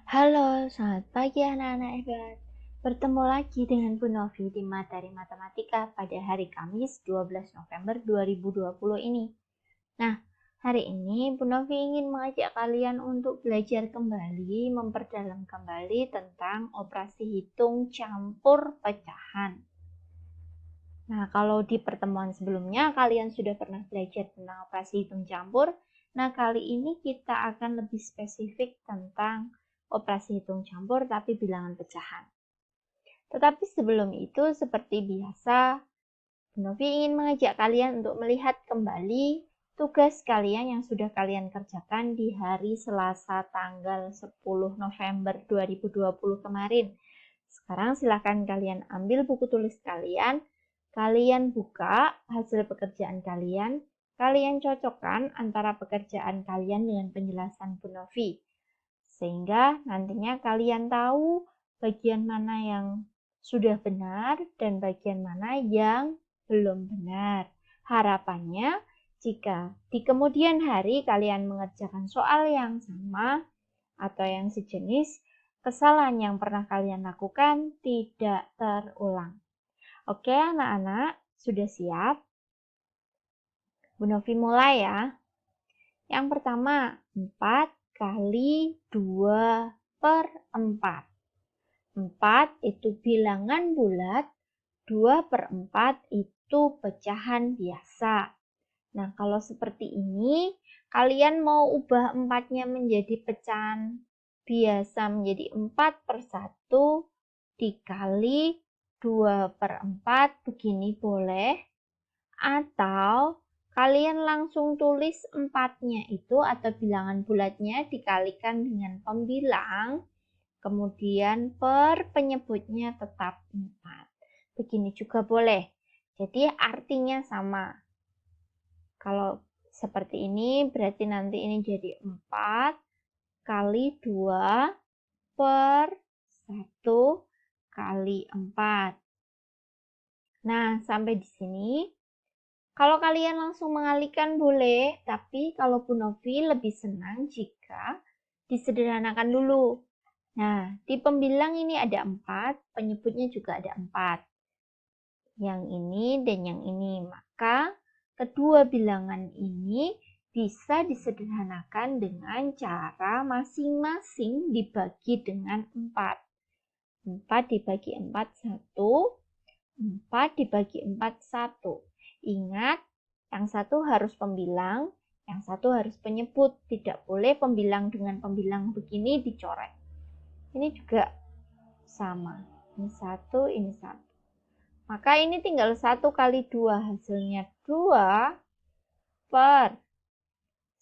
Halo, selamat pagi anak-anak hebat. Bertemu lagi dengan Bu Novi di materi matematika pada hari Kamis 12 November 2020 ini. Nah, hari ini Bu Novi ingin mengajak kalian untuk belajar kembali, memperdalam kembali tentang operasi hitung campur pecahan. Nah, kalau di pertemuan sebelumnya kalian sudah pernah belajar tentang operasi hitung campur, nah kali ini kita akan lebih spesifik tentang operasi hitung campur tapi bilangan pecahan. Tetapi sebelum itu, seperti biasa, Bu Novi ingin mengajak kalian untuk melihat kembali tugas kalian yang sudah kalian kerjakan di hari Selasa tanggal 10 November 2020 kemarin. Sekarang silakan kalian ambil buku tulis kalian, kalian buka hasil pekerjaan kalian cocokkan antara pekerjaan kalian dengan penjelasan Bu Novi. Sehingga nantinya kalian tahu bagian mana yang sudah benar dan bagian mana yang belum benar. Harapannya jika di kemudian hari kalian mengerjakan soal yang sama atau yang sejenis, kesalahan yang pernah kalian lakukan tidak terulang. Oke anak-anak, sudah siap? Bu Novi mulai ya. Yang pertama, 4 kali 2 per 4. 4 itu bilangan bulat, 2 per 4 itu pecahan biasa. Nah, kalau seperti ini, kalian mau ubah 4-nya menjadi pecahan biasa menjadi 4 per 1 dikali 2 per 4, begini boleh. Atau kalian langsung tulis 4-nya itu atau bilangan bulatnya dikalikan dengan pembilang, kemudian per penyebutnya tetap 4. Begini juga boleh. Jadi artinya sama. Kalau seperti ini berarti nanti ini jadi 4 kali 2 per 1 kali 4. Nah, sampai di sini. Kalau kalian langsung mengalihkan boleh, tapi kalau Bu Novi lebih senang jika disederhanakan dulu. Nah, di pembilang ini ada 4, penyebutnya juga ada 4. Yang ini dan yang ini. Maka kedua bilangan ini bisa disederhanakan dengan cara masing-masing dibagi dengan 4. 4 dibagi 4, 1. 4 dibagi 4, 1. Ingat, yang satu harus pembilang, yang satu harus penyebut. Tidak boleh pembilang dengan pembilang begini dicoret. Ini juga sama. Ini 1, ini 1. Maka ini tinggal 1 kali 2. Hasilnya 2 per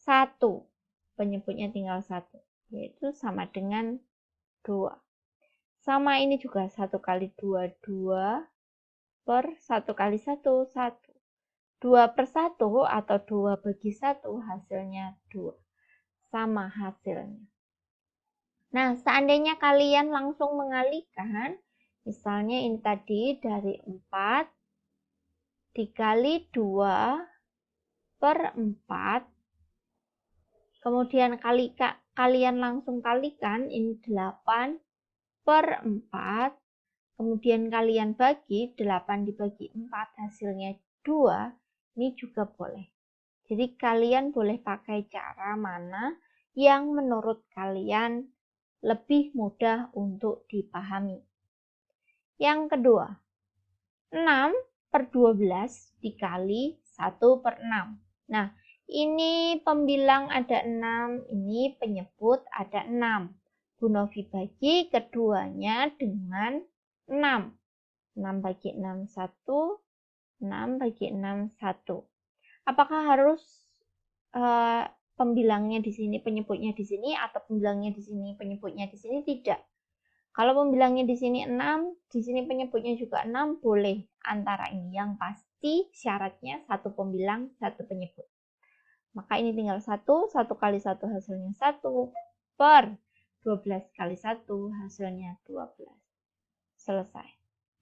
1. Penyebutnya tinggal 1. Yaitu sama dengan 2. Sama ini juga 1 kali 2, 2 per 1 kali 1, 1. 2 per 1 atau 2 bagi 1 hasilnya 2. Sama hasilnya. Nah, seandainya kalian langsung mengalihkan, misalnya ini tadi dari 4 dikali 2 per 4, kemudian kalian langsung kalikan, ini 8 per 4, kemudian kalian bagi, 8 dibagi 4 hasilnya 2, ini juga boleh. Jadi kalian boleh pakai cara mana yang menurut kalian lebih mudah untuk dipahami. Yang kedua, 6 per 12 dikali 1 per 6. Nah, ini pembilang ada 6, ini penyebut ada 6. Bu Novi bagi keduanya dengan 6. 6 bagi 6, 1. 6 bagi 6, 1. Apakah harus pembilangnya di sini, penyebutnya di sini, atau pembilangnya di sini, penyebutnya di sini? Tidak. Kalau pembilangnya di sini 6, di sini penyebutnya juga 6, boleh antara ini. Yang pasti syaratnya satu pembilang, satu penyebut. Maka ini tinggal 1, 1 kali 1 hasilnya 1, per 12 kali 1 hasilnya 12. Selesai.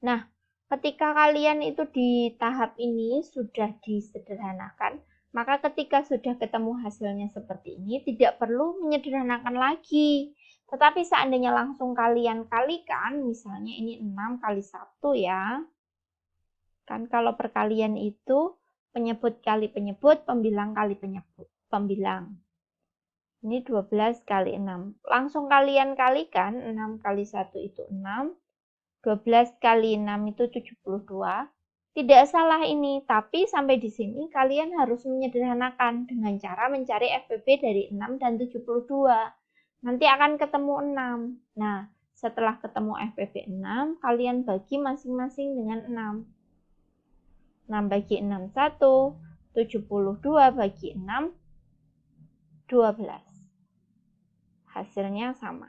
Nah, ketika kalian itu di tahap ini sudah disederhanakan, maka ketika sudah ketemu hasilnya seperti ini, tidak perlu menyederhanakan lagi. Tetapi seandainya langsung kalian kalikan, misalnya ini 6 kali 1 ya. Kan kalau perkalian itu penyebut kali penyebut, pembilang kali penyebut, pembilang. Ini 12 kali 6. Langsung kalian kalikan, 6 kali 1 itu 6. 12 kali 6 itu 72. Tidak salah ini, tapi sampai di sini kalian harus menyederhanakan dengan cara mencari FPB dari 6 dan 72. Nanti akan ketemu 6. Nah, setelah ketemu FPB 6, kalian bagi masing-masing dengan 6. 6 bagi 6, 1. 72 bagi 6, 12. Hasilnya sama.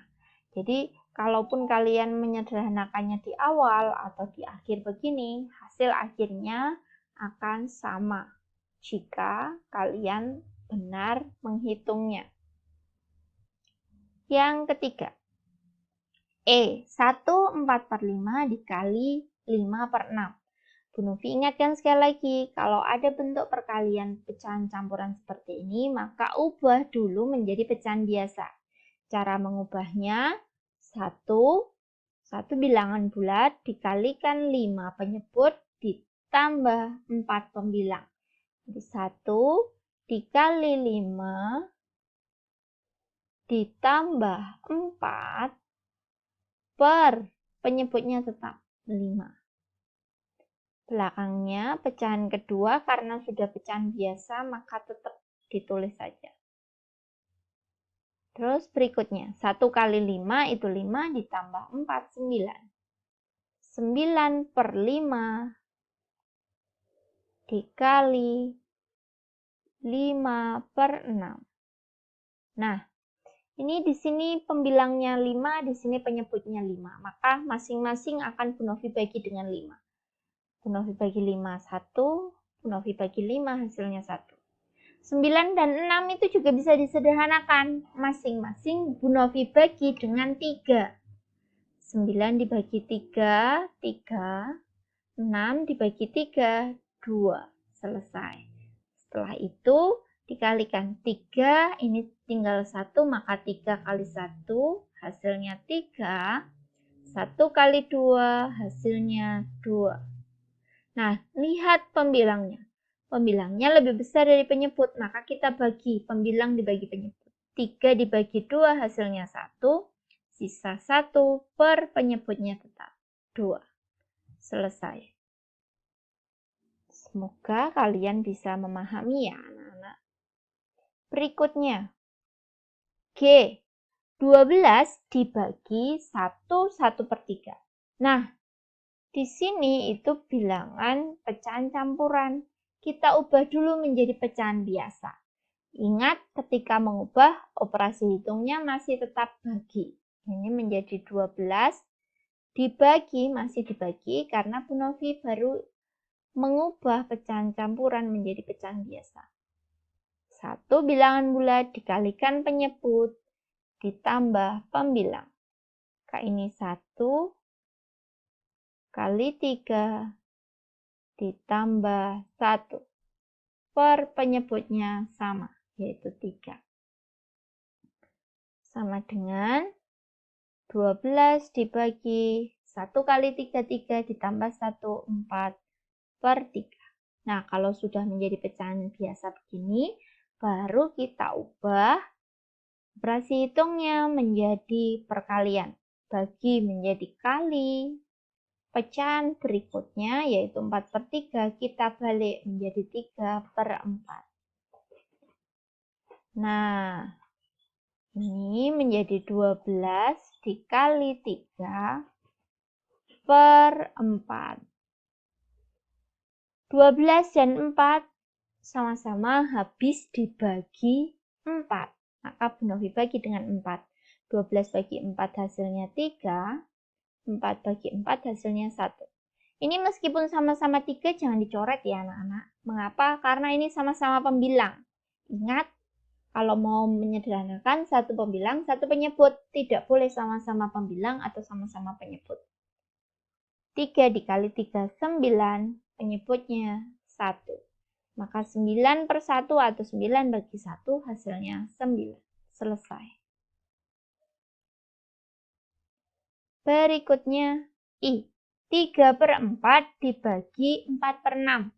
Jadi, kalaupun kalian menyederhanakannya di awal atau di akhir begini, hasil akhirnya akan sama jika kalian benar menghitungnya. Yang ketiga, 1/4/5 dikali 5/6. Bu Novi ingatkan sekali lagi, kalau ada bentuk perkalian pecahan campuran seperti ini, maka ubah dulu menjadi pecahan biasa. Cara mengubahnya, 1 bilangan bulat dikalikan 5 penyebut ditambah 4 pembilang. Jadi 1 dikali 5 ditambah 4 per penyebutnya tetap 5. Belakangnya pecahan kedua karena sudah pecahan biasa maka tetap ditulis saja. Terus berikutnya 1 kali 5 itu 5 ditambah 4, 9. 9/5 dikali 5/6. Nah, ini di sini pembilangnya 5, di sini penyebutnya 5. Maka masing-masing akan Bu Novi bagi dengan 5. Bu Novi bagi 5, 1. Bu Novi bagi 5, hasilnya 1. 9 dan 6 itu juga bisa disederhanakan. Masing-masing Bu Novi bagi dengan 3. 9 dibagi 3, 3. 6 dibagi 3, 2. Selesai. Setelah itu dikalikan 3, ini tinggal 1, maka 3 kali 1, hasilnya 3. 1 kali 2, hasilnya 2. Nah, lihat pembilangnya. Pembilangnya lebih besar dari penyebut, maka kita bagi pembilang dibagi penyebut. 3 dibagi 2 hasilnya 1, sisa 1 per penyebutnya tetap 2. Selesai. Semoga kalian bisa memahami ya anak-anak. Berikutnya, G. 12 dibagi 1/3. Nah, di sini itu bilangan pecahan campuran. Kita ubah dulu menjadi pecahan biasa. Ingat, ketika mengubah, operasi hitungnya masih tetap bagi. Ini menjadi 12 dibagi, masih dibagi karena Bu Novi baru mengubah pecahan campuran menjadi pecahan biasa. 1 bilangan bulat dikalikan penyebut ditambah pembilang. Ini 1 kali 3 ditambah 1 per penyebutnya sama, yaitu 3. Sama dengan 12 dibagi 1 kali 3, 3 ditambah 1, 4 per 3. Nah, kalau sudah menjadi pecahan biasa begini, baru kita ubah operasi hitungnya menjadi perkalian. Bagi menjadi kali. Pecahan berikutnya yaitu 4/3 kita balik menjadi 3/4. Nah, ini menjadi 12 dikali 3/4. 12 dan 4 sama-sama habis dibagi 4. Maka Bu Novi bagi dengan 4. 12 bagi 4 hasilnya 3. 4 bagi 4 hasilnya 1. Ini meskipun sama-sama 3 jangan dicoret ya anak-anak. Mengapa? Karena ini sama-sama pembilang. Ingat, kalau mau menyederhanakan satu pembilang, satu penyebut. Tidak boleh sama-sama pembilang atau sama-sama penyebut. 3 dikali 3, 9. Penyebutnya 1. Maka 9/1 atau 9 bagi 1 hasilnya 9. Selesai. Berikutnya I. 3/4 dibagi 4/6.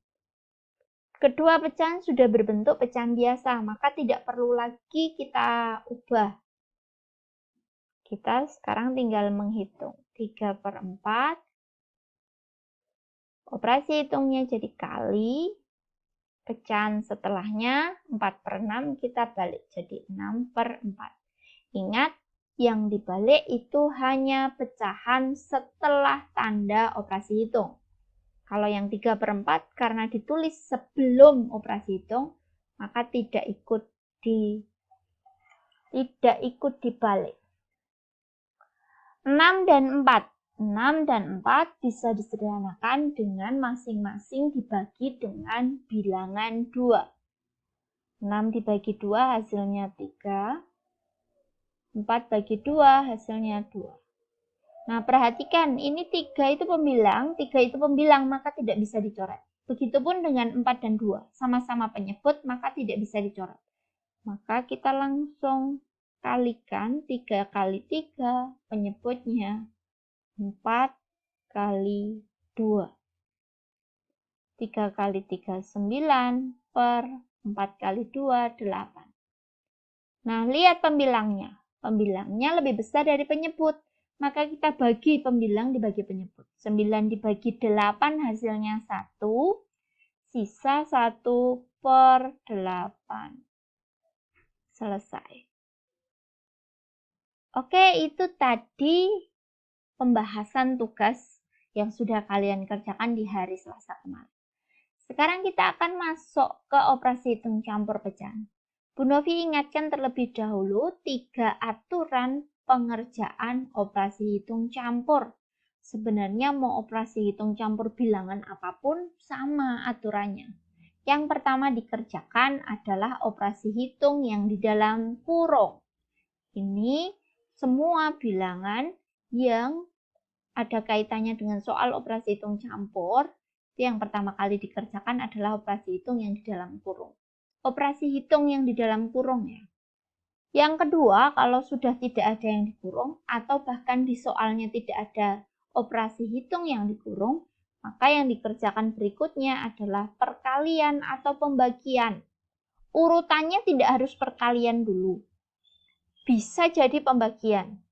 Kedua pecahan sudah berbentuk pecahan biasa, maka tidak perlu lagi kita ubah. Kita sekarang tinggal menghitung. 3/4. Operasi hitungnya jadi kali. Pecahan setelahnya 4/6 kita balik jadi 6/4. Ingat, yang dibalik itu hanya pecahan setelah tanda operasi hitung. Kalau yang 3/4 karena ditulis sebelum operasi hitung, maka tidak ikut dibalik. 6 dan 4. 6 dan 4 bisa disederhanakan dengan masing-masing dibagi dengan bilangan 2. 6 dibagi 2 hasilnya 3. 4 bagi 2 hasilnya 2. Nah, perhatikan, ini 3 itu pembilang, 3 itu pembilang, maka tidak bisa dicoret. Begitupun dengan 4 dan 2, sama-sama penyebut, maka tidak bisa dicoret. Maka kita langsung kalikan 3 kali 3, penyebutnya 4 kali 2. 3 kali 3, 9, per 4 kali 2, 8. Nah, lihat pembilangnya. Pembilangnya lebih besar dari penyebut. Maka kita bagi pembilang dibagi penyebut. 9 dibagi 8 hasilnya 1. Sisa 1/8. Selesai. Oke, itu tadi pembahasan tugas yang sudah kalian kerjakan di hari Selasa kemarin. Sekarang kita akan masuk ke operasi hitung campur pecahan. Bu Novi ingatkan terlebih dahulu 3 aturan pengerjaan operasi hitung campur. Sebenarnya mau operasi hitung campur bilangan apapun sama aturannya. Yang pertama dikerjakan adalah operasi hitung yang di dalam kurung. Ini semua bilangan yang ada kaitannya dengan soal operasi hitung campur. Yang pertama kali dikerjakan adalah operasi hitung yang di dalam kurung. Operasi hitung yang di dalam kurung ya. Yang kedua, kalau sudah tidak ada yang dikurung atau bahkan di soalnya tidak ada operasi hitung yang dikurung, maka yang dikerjakan berikutnya adalah perkalian atau pembagian. Urutannya tidak harus perkalian dulu. Bisa jadi pembagian.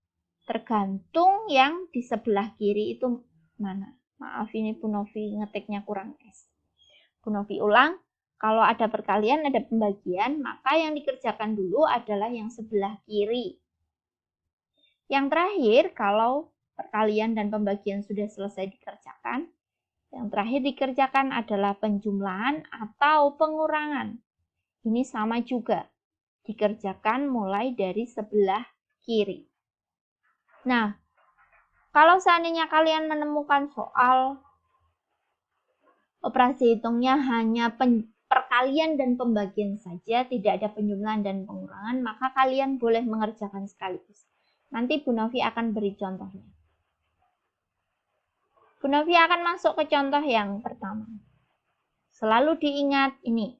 Tergantung yang di sebelah kiri itu mana. Maaf, ini Bu Novi ngetiknya kurang es. Bu Novi ulang. Kalau ada perkalian, ada pembagian, maka yang dikerjakan dulu adalah yang sebelah kiri. Yang terakhir, kalau perkalian dan pembagian sudah selesai dikerjakan, yang terakhir dikerjakan adalah penjumlahan atau pengurangan. Ini sama juga, dikerjakan mulai dari sebelah kiri. Nah, kalau seandainya kalian menemukan soal operasi hitungnya hanya perkalian dan pembagian saja, tidak ada penjumlahan dan pengurangan, maka kalian boleh mengerjakan sekaligus. Nanti Bu Novi akan beri contohnya. Bu Novi akan masuk ke contoh yang pertama. Selalu diingat ini,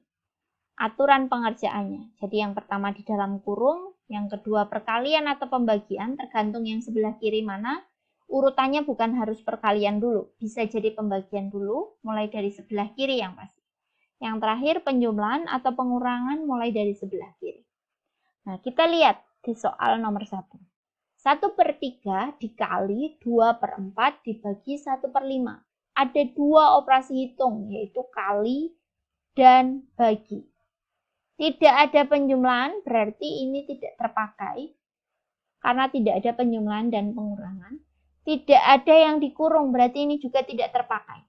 aturan pengerjaannya. Jadi yang pertama di dalam kurung, yang kedua perkalian atau pembagian, tergantung yang sebelah kiri mana. Urutannya bukan harus perkalian dulu, bisa jadi pembagian dulu, mulai dari sebelah kiri yang pasti. Yang terakhir penjumlahan atau pengurangan mulai dari sebelah kiri. Nah, kita lihat di soal nomor 1. 1/3 dikali 2/4 dibagi 1/5. Ada 2 operasi hitung, yaitu kali dan bagi. Tidak ada penjumlahan, berarti ini tidak terpakai. Karena tidak ada penjumlahan dan pengurangan. Tidak ada yang dikurung, berarti ini juga tidak terpakai.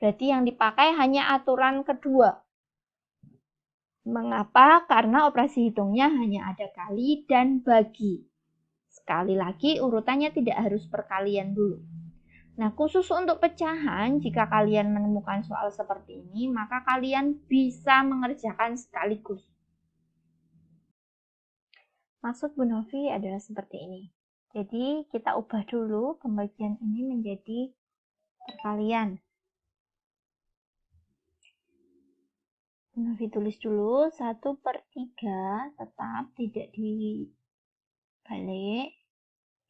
Berarti yang dipakai hanya aturan kedua. Mengapa? Karena operasi hitungnya hanya ada kali dan bagi. Sekali lagi, urutannya tidak harus perkalian dulu. Nah, khusus untuk pecahan, jika kalian menemukan soal seperti ini, maka kalian bisa mengerjakan sekaligus. Maksud Bu Novi adalah seperti ini. Jadi, kita ubah dulu pembagian ini menjadi perkalian. Bu Novi tulis dulu 1/3 tetap tidak dibalik.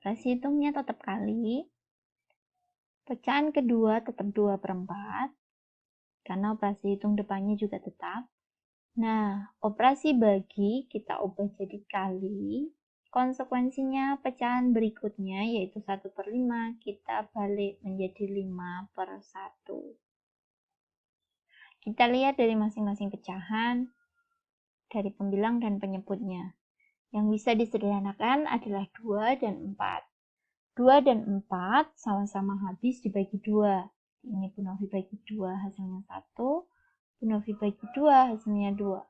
Operasi hitungnya tetap kali. Pecahan kedua tetap 2/4. Karena operasi hitung depannya juga tetap. Nah, operasi bagi kita ubah jadi kali. Konsekuensinya pecahan berikutnya yaitu 1/5 kita balik menjadi 5/1. Kita lihat dari masing-masing pecahan, dari pembilang dan penyebutnya. Yang bisa disederhanakan adalah 2 dan 4. 2 dan 4 sama-sama habis dibagi 2. Ini Bu Novi bagi 2 hasilnya 1. Bu Novi bagi 2 hasilnya 2.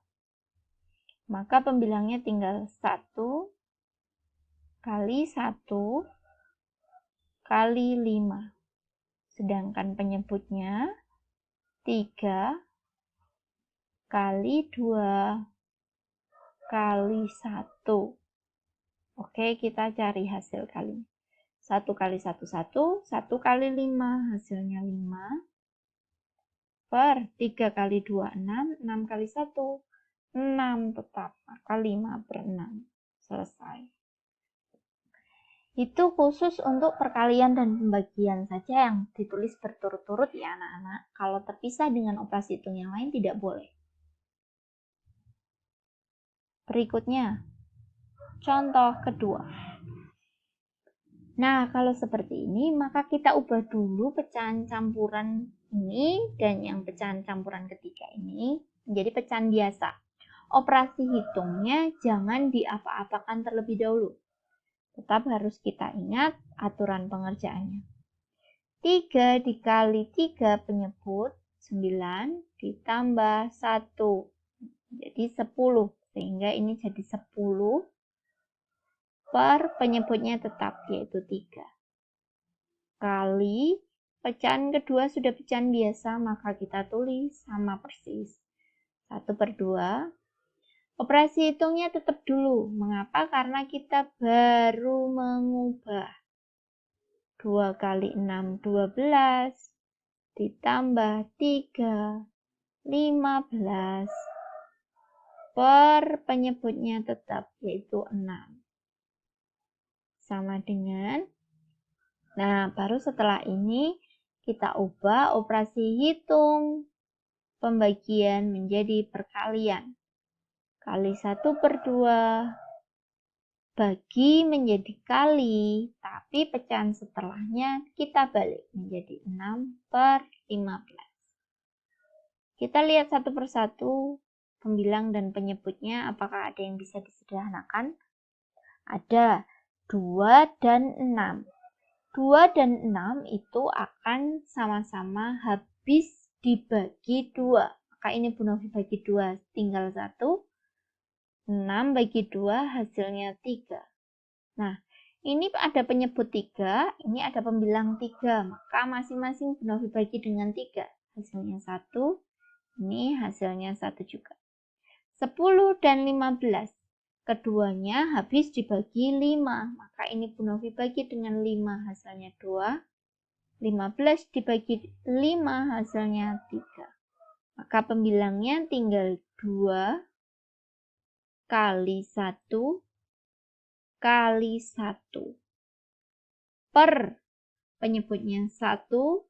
Maka pembilangnya tinggal 1 kali 1 kali 5. Sedangkan penyebutnya 3 kali 2 kali 1. Oke, kita cari hasil kali. 1 kali 1, 1. 1 kali 5, hasilnya 5. Per 3 kali 2, 6. 6 kali 1, 6 tetap. Maka 5/6. Selesai. Itu khusus untuk perkalian dan pembagian saja yang ditulis berturut-turut ya anak-anak. Kalau terpisah dengan operasi hitung yang lain tidak boleh. Berikutnya, contoh kedua. Nah, kalau seperti ini, maka kita ubah dulu pecahan campuran ini dan yang pecahan campuran ketiga ini menjadi pecahan biasa. Operasi hitungnya jangan diapa-apakan terlebih dahulu. Tetap harus kita ingat aturan pengerjaannya. 3 dikali 3 penyebut, 9 ditambah 1. Jadi 10. Sehingga ini jadi 10 per penyebutnya tetap, yaitu 3. Kali pecahan kedua sudah pecahan biasa, maka kita tulis sama persis. 1/2. Operasi hitungnya tetap dulu. Mengapa? Karena kita baru mengubah. 2 kali 6, 12. Ditambah 3, 15. Per penyebutnya tetap, yaitu 6. Sama dengan, nah baru setelah ini kita ubah operasi hitung pembagian menjadi perkalian. Kali 1/2 bagi menjadi kali, tapi pecahan setelahnya kita balik menjadi 6/15. Kita lihat satu persatu pembilang dan penyebutnya, apakah ada yang bisa disederhanakan? Ada 2 dan 6. 2 dan 6 itu akan sama-sama habis dibagi 2. Maka ini Bu Novi bagi 2, tinggal 1. 6 bagi 2 hasilnya 3. Nah, ini ada penyebut 3, ini ada pembilang 3. Maka masing-masing Bu Novi bagi dengan 3. Hasilnya 1, ini hasilnya 1 juga. 10 dan 15. Keduanya habis dibagi 5. Maka ini Bu Novi bagi dengan 5, hasilnya 2. 15 dibagi 5, hasilnya 3. Maka pembilangnya tinggal 2 kali 1 kali 1. Per penyebutnya 1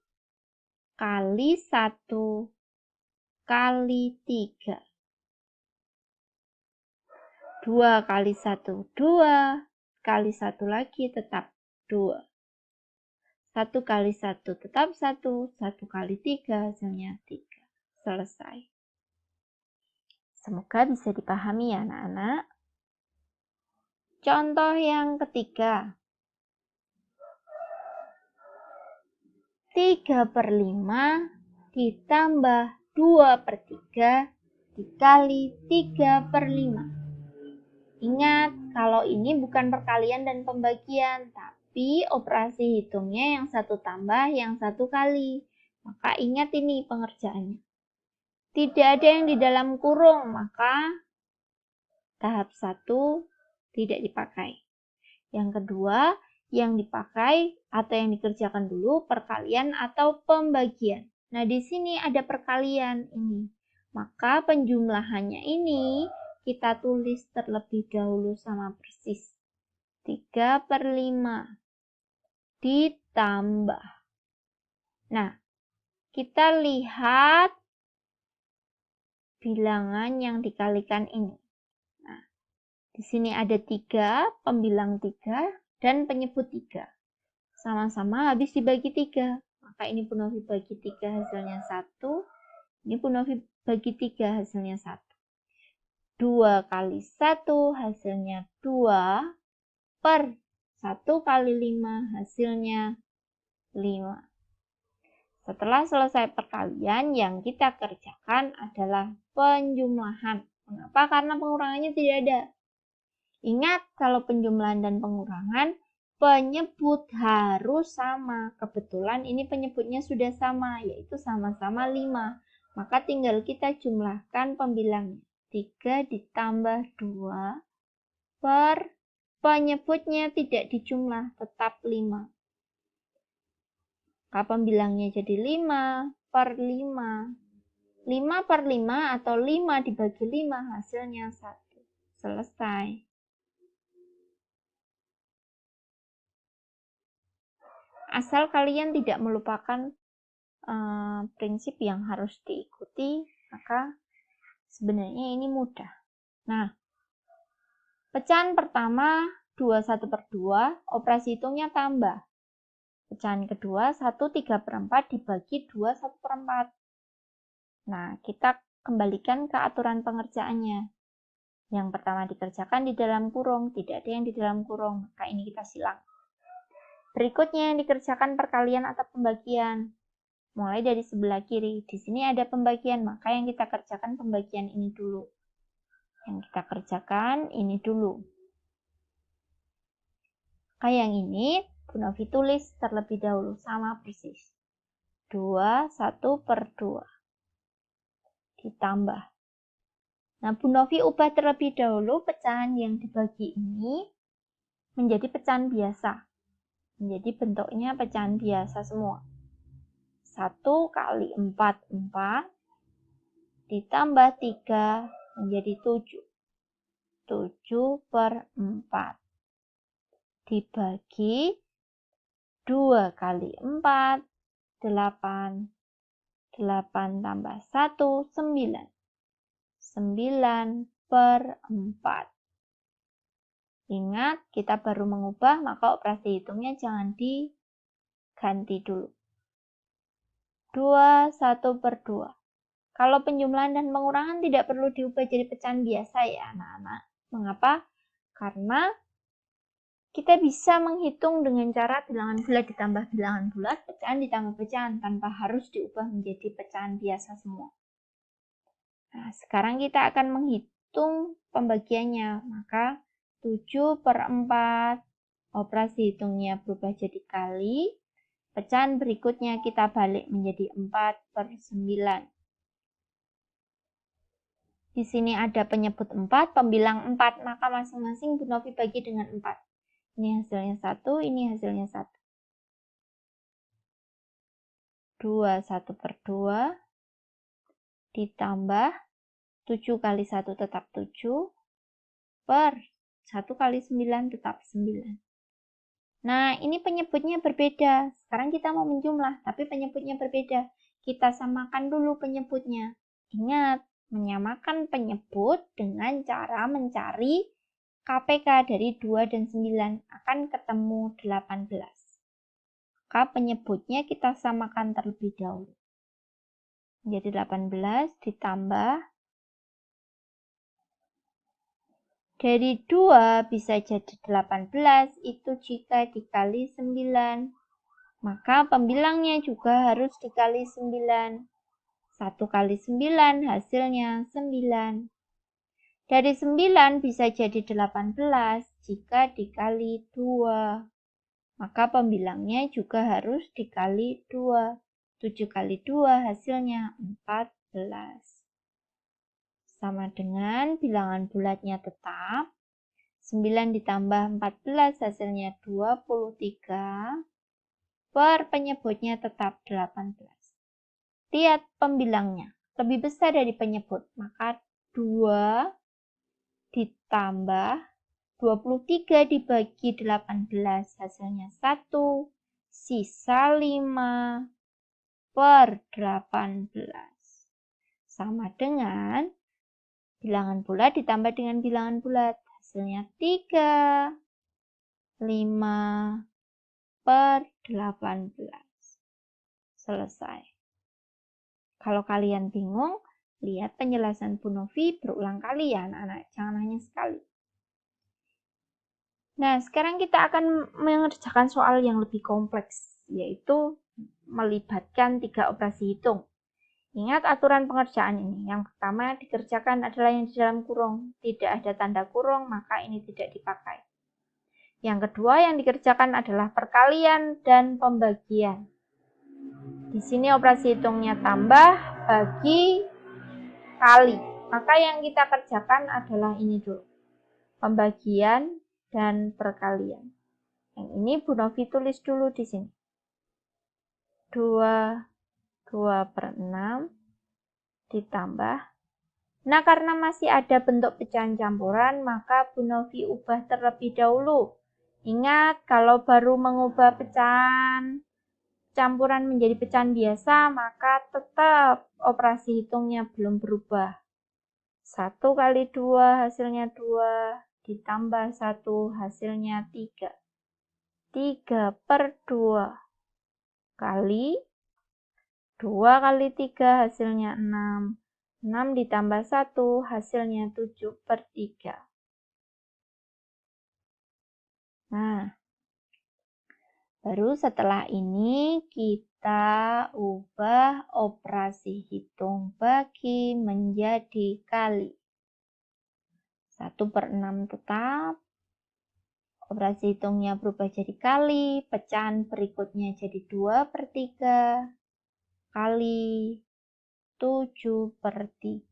kali 1 kali 3. 2 kali 1, 2. Kali 1 lagi tetap 2. 1 kali 1 tetap 1. 1 kali 3 hasilnya 3. Selesai. Semoga bisa dipahami ya anak-anak. Contoh yang ketiga. 3/5 ditambah 2/3 dikali 3/5. Ingat, kalau ini bukan perkalian dan pembagian, tapi operasi hitungnya yang satu tambah, yang satu kali. Maka ingat ini pengerjaannya. Tidak ada yang di dalam kurung, maka tahap 1 tidak dipakai. Yang kedua, yang dipakai atau yang dikerjakan dulu perkalian atau pembagian. Nah, di sini ada perkalian ini. Maka penjumlahannya ini kita tulis terlebih dahulu sama persis. 3/5 ditambah. Nah, kita lihat bilangan yang dikalikan ini. Nah, di sini ada 3, pembilang 3, dan penyebut 3. Sama-sama habis dibagi 3. Maka ini Bun Novi bagi 3 hasilnya 1. Ini Bun Novi bagi 3 hasilnya 1. 2 kali 1 hasilnya 2 per 1 kali 5 hasilnya 5. Setelah selesai perkalian, yang kita kerjakan adalah penjumlahan. Mengapa? Karena pengurangannya tidak ada. Ingat, kalau penjumlahan dan pengurangan, penyebut harus sama. Kebetulan ini penyebutnya sudah sama, yaitu sama-sama 5. Maka tinggal kita jumlahkan pembilangnya. 3 ditambah 2 per penyebutnya tidak dijumlah, tetap 5. Maka pembilangnya jadi 5/5. 5/5 atau 5 dibagi 5 hasilnya 1. Selesai. Asal kalian tidak melupakan prinsip yang harus diikuti, maka sebenarnya ini mudah. Nah, pecahan pertama 21/2, operasi hitungnya tambah. Pecahan kedua 1/3/4 dibagi 2 1/4. Nah, kita kembalikan ke aturan pengerjaannya. Yang pertama dikerjakan di dalam kurung, tidak ada yang di dalam kurung, maka ini kita silang. Berikutnya yang dikerjakan perkalian atau pembagian. Mulai dari sebelah kiri, di sini ada pembagian, maka yang kita kerjakan pembagian ini dulu. Yang kita kerjakan ini dulu. Kayak yang ini, Bun Novi tulis terlebih dahulu, sama persis. 21/2 ditambah. Nah, Bun Novi ubah terlebih dahulu pecahan yang dibagi ini menjadi pecahan biasa. Menjadi bentuknya pecahan biasa semua. 1 kali 4, 4. Ditambah 3 menjadi 7. 7/4. Dibagi 2 kali 4, 8. 8 tambah 1, 9. 9/4. Ingat, kita baru mengubah, maka operasi hitungnya jangan diganti dulu. 21/2. Kalau penjumlahan dan pengurangan tidak perlu diubah jadi pecahan biasa ya anak-anak. Mengapa? Karena kita bisa menghitung dengan cara bilangan bulat ditambah bilangan bulat, pecahan ditambah pecahan, tanpa harus diubah menjadi pecahan biasa semua. Nah, sekarang kita akan menghitung pembagiannya. Maka 7/4, operasi hitungnya berubah jadi kali. Pecahan berikutnya kita balik menjadi 4/9. Di sini ada penyebut 4, pembilang 4, maka masing-masing Bun Novi bagi dengan 4. Ini hasilnya 1, ini hasilnya 1. 21/2 ditambah 7 kali 1 tetap 7 per 1 kali 9 tetap 9. Nah, ini penyebutnya berbeda. Sekarang kita mau menjumlah, tapi penyebutnya berbeda. Kita samakan dulu penyebutnya. Ingat, menyamakan penyebut dengan cara mencari KPK dari 2 dan 9 akan ketemu 18. Maka penyebutnya kita samakan terlebih dahulu. Jadi 18 ditambah. Dari 2 bisa jadi 18, itu jika dikali 9. Maka pembilangnya juga harus dikali 9. 1 kali 9 hasilnya 9. Dari 9 bisa jadi 18 jika dikali 2. Maka pembilangnya juga harus dikali 2. 7 kali 2 hasilnya 14. Sama dengan bilangan bulatnya tetap. 9 ditambah 14 hasilnya 23. Per penyebutnya tetap 18. Lihat pembilangnya. Lebih besar dari penyebut. Maka 2 ditambah 23 dibagi 18 hasilnya 1, sisa 5 per 18. Sama dengan bilangan bulat ditambah dengan bilangan bulat. Hasilnya 3, 5 per 18. Selesai. Kalau kalian bingung, lihat penjelasan Bu Novi berulang kali ya anak-anak, jangan hanya sekali. Nah, sekarang kita akan mengerjakan soal yang lebih kompleks, yaitu melibatkan 3 operasi hitung. Ingat aturan pengerjaan ini. Yang pertama dikerjakan adalah yang di dalam kurung. Tidak ada tanda kurung, maka ini tidak dipakai. Yang kedua yang dikerjakan adalah perkalian dan pembagian. Di sini operasi hitungnya tambah, bagi, kali. Maka yang kita kerjakan adalah ini dulu. Pembagian dan perkalian. Yang ini Bu Novi tulis dulu di sini. 2 per 6 ditambah. Nah, karena masih ada bentuk pecahan campuran, maka Bu Novi ubah terlebih dahulu. Ingat, kalau baru mengubah pecahan campuran menjadi pecahan biasa, maka tetap operasi hitungnya belum berubah. 1 kali 2 hasilnya 2, ditambah 1 hasilnya 3. 3 per 2 kali 2 kali 3 hasilnya 6. 6 ditambah 1 hasilnya 7 per 3. Nah, baru setelah ini kita ubah operasi hitung bagi menjadi kali. 1 per 6 tetap. Operasi hitungnya berubah jadi kali, pecahan berikutnya jadi 2 per 3 kali 7 per 3.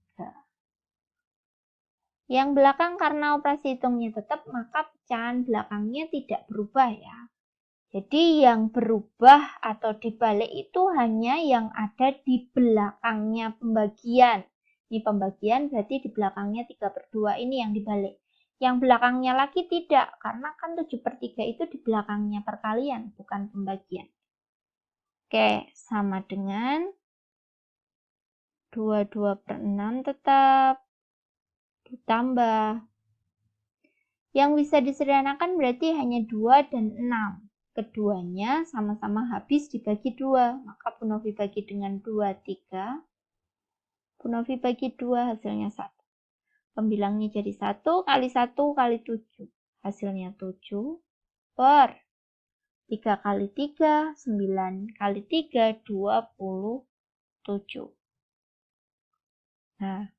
Yang belakang karena operasi hitungnya tetap, maka pecahan belakangnya tidak berubah ya. Jadi yang berubah atau dibalik itu hanya yang ada di belakangnya pembagian. Ini pembagian berarti di belakangnya 3 per 2 ini yang dibalik. Yang belakangnya lagi tidak, karena kan 7 per 3 itu di belakangnya perkalian, bukan pembagian. Oke, sama dengan 2 per 6 tetap ditambah. Yang bisa disederhanakan berarti hanya 2 dan 6. Keduanya sama-sama habis dibagi 2. Maka Bu Novi bagi dengan 2, 3. Bu Novi bagi 2 hasilnya 1. Pembilangnya jadi 1 kali 1 kali 7. Hasilnya 7 per 3 kali 3, 9 kali 3, 27. Nah,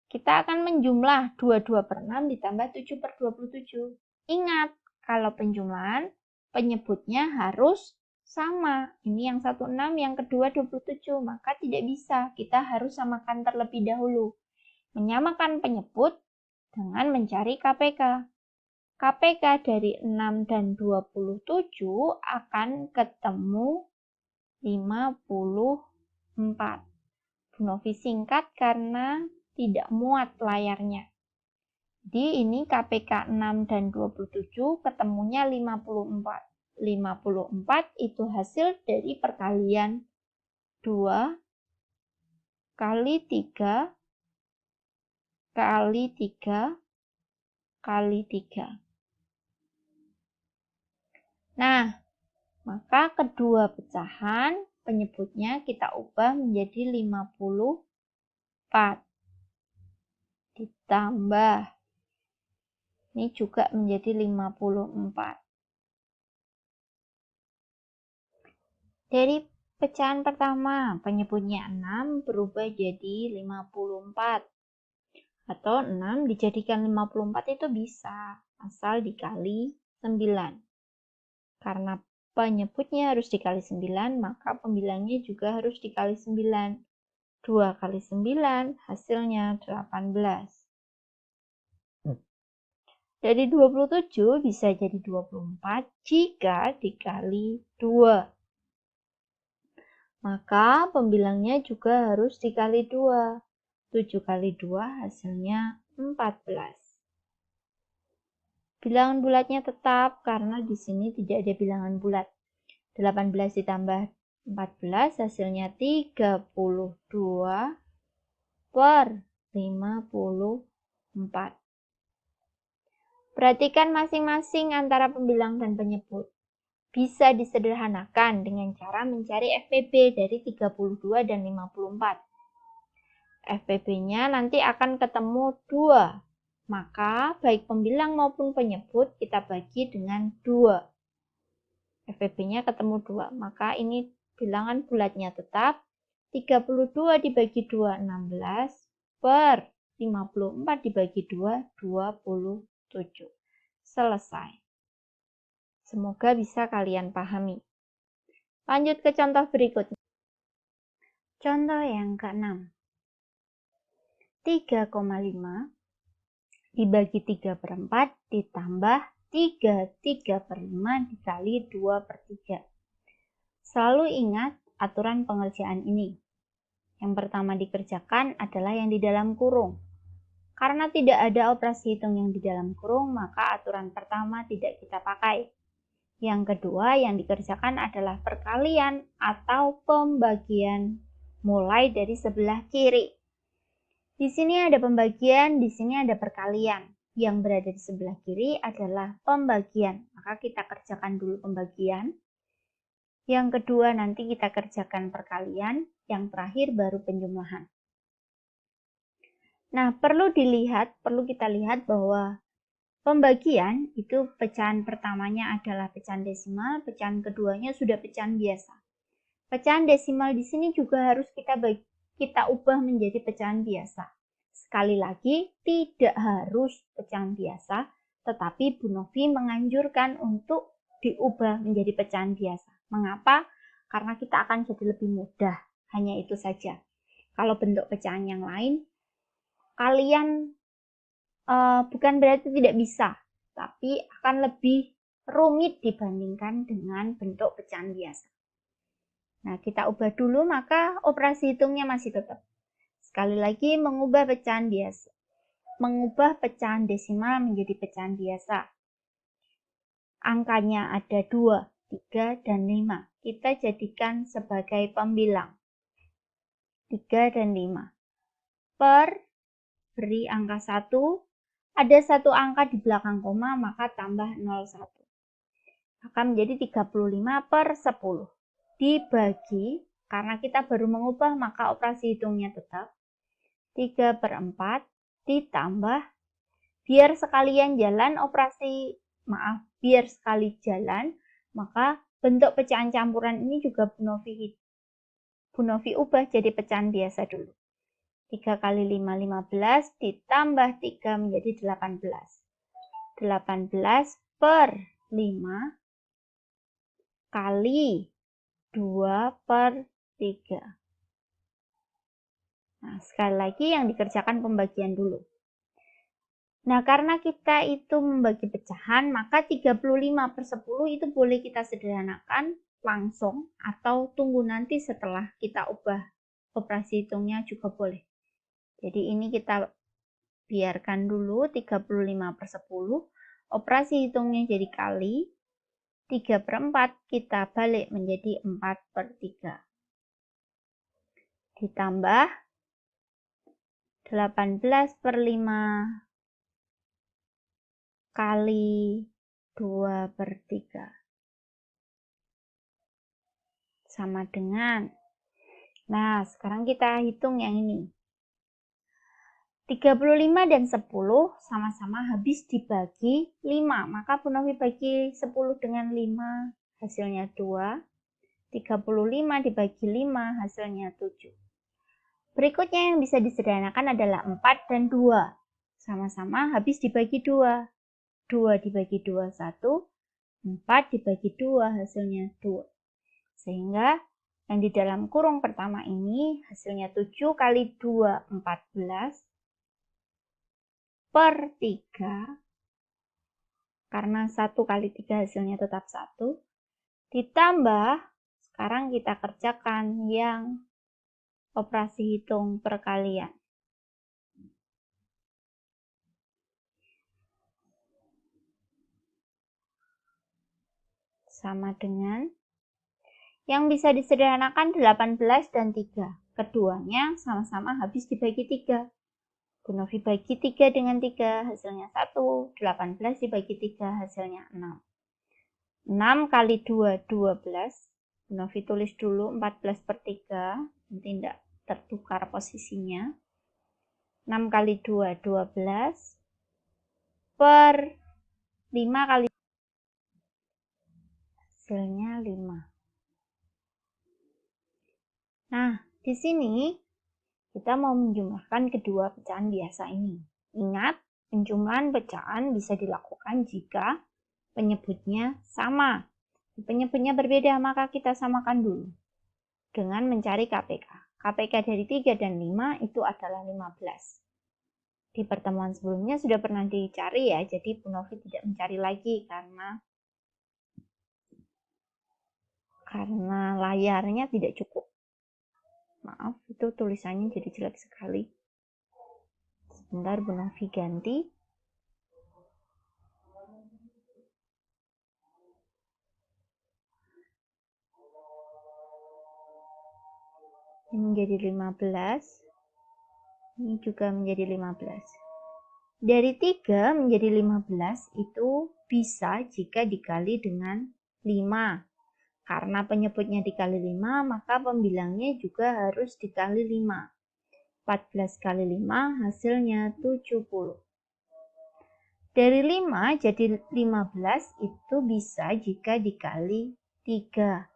kita akan menjumlah 22 per 6 ditambah 7 per 27. Ingat, kalau penjumlahan, penyebutnya harus sama. Ini yang 16, yang kedua 27. Maka tidak bisa, kita harus samakan terlebih dahulu. Menyamakan penyebut dengan mencari KPK. KPK dari 6 dan 27 akan ketemu 54. Bu Novi singkat karena tidak muat layarnya. Jadi ini KPK 6 dan 27 ketemunya 54. 54 itu hasil dari perkalian 2 kali 3 kali 3 kali 3. Nah, maka kedua pecahan penyebutnya kita ubah menjadi 54. Ditambah. Ini juga menjadi 54. Dari pecahan pertama, penyebutnya 6 berubah jadi 54. Atau 6 dijadikan 54 itu bisa, asal dikali 9. Karena penyebutnya harus dikali 9, maka pembilangnya juga harus dikali 9. 2 kali 9 hasilnya 18. Dari 27 bisa jadi 24 jika dikali 2. Maka pembilangnya juga harus dikali 2. 7 kali 2 hasilnya 14. Bilangan bulatnya tetap karena di sini tidak ada bilangan bulat. 18 ditambah 14 hasilnya 32 per 54. Perhatikan masing-masing antara pembilang dan penyebut. Bisa disederhanakan dengan cara mencari FPB dari 32 dan 54. FPB-nya nanti akan ketemu 2. Maka baik pembilang maupun penyebut kita bagi dengan 2. FPB-nya ketemu 2. Maka ini bilangan bulatnya tetap 32 dibagi 2, 16 per 54 dibagi 2, 27. Selesai. Semoga bisa kalian pahami. Lanjut ke contoh berikutnya. Contoh yang ke-6. 3,5 dibagi 3 per 4 ditambah 3 per 5 dikali 2 per 3. Selalu ingat aturan pengerjaan ini. Yang pertama dikerjakan adalah yang di dalam kurung. Karena tidak ada operasi hitung yang di dalam kurung, maka aturan pertama tidak kita pakai. Yang kedua yang dikerjakan adalah perkalian atau pembagian mulai dari sebelah kiri. Di sini ada pembagian, di sini ada perkalian. Yang berada di sebelah kiri adalah pembagian. Maka kita kerjakan dulu pembagian. Yang kedua nanti kita kerjakan perkalian. Yang terakhir baru penjumlahan. Nah, perlu kita lihat bahwa pembagian itu pecahan pertamanya adalah pecahan desimal, pecahan keduanya sudah pecahan biasa. Pecahan desimal di sini juga harus kita ubah menjadi pecahan biasa. Sekali lagi, tidak harus pecahan biasa, tetapi Bu Novi menganjurkan untuk diubah menjadi pecahan biasa. Mengapa? Karena kita akan jadi lebih mudah. Hanya itu saja. Kalau bentuk pecahan yang lain, kalian bukan berarti tidak bisa, tapi akan lebih rumit dibandingkan dengan bentuk pecahan biasa. Nah, kita ubah dulu, maka operasi hitungnya masih tetap. Sekali lagi, mengubah pecahan biasa. Mengubah pecahan desimal menjadi pecahan biasa. Angkanya ada 2, 3, dan 5. Kita jadikan sebagai pembilang. 3 dan 5. Beri angka 1. Ada satu angka di belakang koma, maka tambah 01. Maka menjadi 35 per 10. Dibagi, karena kita baru mengubah, maka operasi hitungnya tetap. 3 per 4 ditambah, biar sekali jalan, maka bentuk pecahan campuran ini juga Bu Novi ubah jadi pecahan biasa dulu. 3 kali 5, 15, ditambah 3 menjadi 18. 18 per 5 kali 2 per 3. Nah, sekali lagi yang dikerjakan pembagian dulu. Nah, karena kita itu membagi pecahan, maka 35 per 10 itu boleh kita sederhanakan langsung atau tunggu nanti setelah kita ubah operasi hitungnya juga boleh. Jadi ini kita biarkan dulu 35 per 10, operasi hitungnya jadi kali, 3 per 4 kita balik menjadi 4 per 3. Ditambah 18 per 5 kali 2 per 3. Sama dengan, nah sekarang kita hitung yang ini. 35 dan 10 sama-sama habis dibagi 5. Maka Bu Novi bagi 10 dengan 5, hasilnya 2. 35 dibagi 5, hasilnya 7. Berikutnya yang bisa disederhanakan adalah 4 dan 2. Sama-sama habis dibagi 2. 2 dibagi 2, 1. 4 dibagi 2, hasilnya 2. Sehingga yang di dalam kurung pertama ini hasilnya 7 kali 2, 14. Per 3, karena 1 kali 3 hasilnya tetap 1, ditambah, sekarang kita kerjakan yang operasi hitung perkalian. sama dengan yang bisa disederhanakan 18 dan 3. Keduanya sama-sama habis dibagi 3. Bu Novi bagi 3 dengan 3, hasilnya 1. 18 dibagi 3, hasilnya 6. 6 kali 2, 12. Bu Novi tulis dulu 14 per 3, nanti tidak tertukar posisinya. 6 kali 2, 12. Per 5 kali hasilnya 5. Nah, di sini kita mau menjumlahkan kedua pecahan biasa ini. Ingat, penjumlahan pecahan bisa dilakukan jika penyebutnya sama. Penyebutnya berbeda, maka kita samakan dulu dengan mencari KPK. KPK dari 3 dan 5 itu adalah 15. Di pertemuan sebelumnya sudah pernah dicari ya, jadi Bu Novi tidak mencari lagi karena layarnya tidak cukup. Maaf, itu tulisannya jadi jelek sekali. Sebentar Bu Novi ganti. Ini menjadi 15. Ini juga menjadi 15. Dari 3 menjadi 15 itu bisa jika dikali dengan 5. Karena penyebutnya dikali 5, maka pembilangnya juga harus dikali 5. 14 kali 5 hasilnya 70. Dari 5 jadi 15 itu bisa jika dikali 3.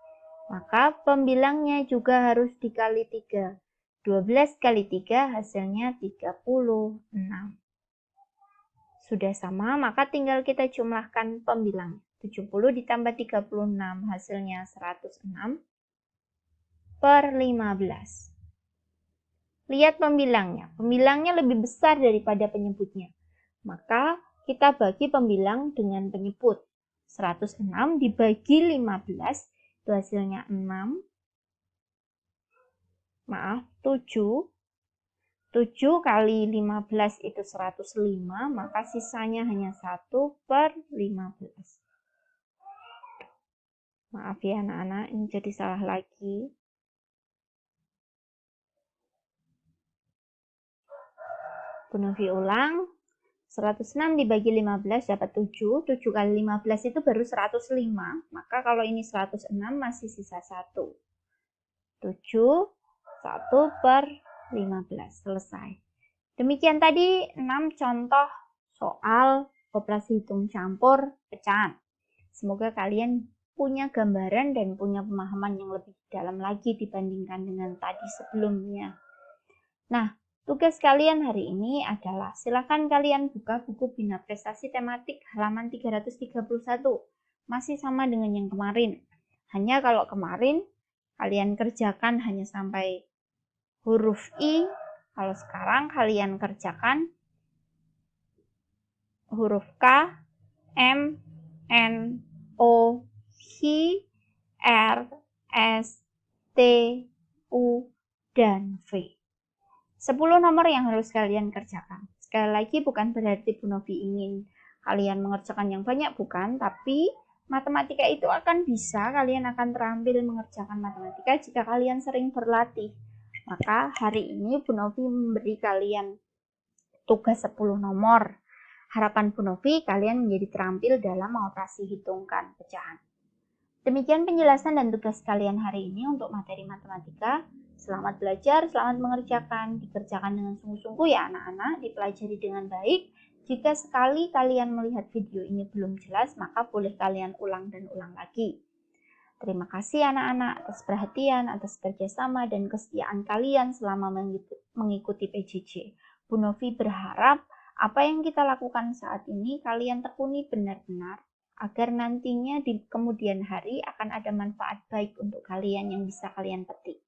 Maka pembilangnya juga harus dikali 3. 12 kali 3 hasilnya 36. Sudah sama, maka tinggal kita jumlahkan pembilang. 70 ditambah 36 hasilnya 106 per 15. Lihat pembilangnya. Pembilangnya lebih besar daripada penyebutnya. Maka kita bagi pembilang dengan penyebut. 106 dibagi 15 itu hasilnya 6. Maaf, 7. 7 kali 15 itu 105, maka sisanya hanya 1 per 15. Maaf ya anak-anak, ini jadi salah lagi. Bu Novi ulang, 106 dibagi 15 dapat 7, 7 kali 15 itu baru 105, maka kalau ini 106 masih sisa 1. 7, 1 per 15, selesai. Demikian tadi 6 contoh soal operasi hitung campur pecahan. Semoga kalian punya gambaran dan punya pemahaman yang lebih dalam lagi dibandingkan dengan tadi sebelumnya. Nah, tugas kalian hari ini adalah silakan kalian buka buku Bina Prestasi Tematik halaman 331. Masih sama dengan yang kemarin. Hanya kalau kemarin kalian kerjakan hanya sampai huruf I, kalau sekarang kalian kerjakan huruf K, M, N, O, H, R, S, T, U, dan V. 10 nomor yang harus kalian kerjakan. Sekali lagi bukan berarti Bu Novi ingin kalian mengerjakan yang banyak, bukan. Tapi matematika itu akan bisa, kalian akan terampil mengerjakan matematika jika kalian sering berlatih. Maka hari ini Bu Novi memberi kalian tugas 10 nomor. Harapan Bu Novi kalian menjadi terampil dalam mengoperasi hitungkan pecahan. Demikian penjelasan dan tugas kalian hari ini untuk materi matematika. Selamat belajar, selamat mengerjakan, dikerjakan dengan sungguh-sungguh ya anak-anak, dipelajari dengan baik. Jika sekali kalian melihat video ini belum jelas, maka boleh kalian ulang dan ulang lagi. Terima kasih anak-anak atas perhatian, atas kerjasama dan kesetiaan kalian selama mengikuti PJJ. Bu Novi berharap apa yang kita lakukan saat ini kalian tekuni benar-benar, agar nantinya di kemudian hari akan ada manfaat baik untuk kalian yang bisa kalian petik.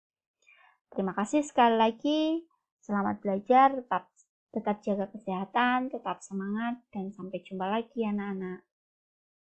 Terima kasih sekali lagi, selamat belajar, tetap jaga kesehatan, tetap semangat, dan sampai jumpa lagi anak-anak.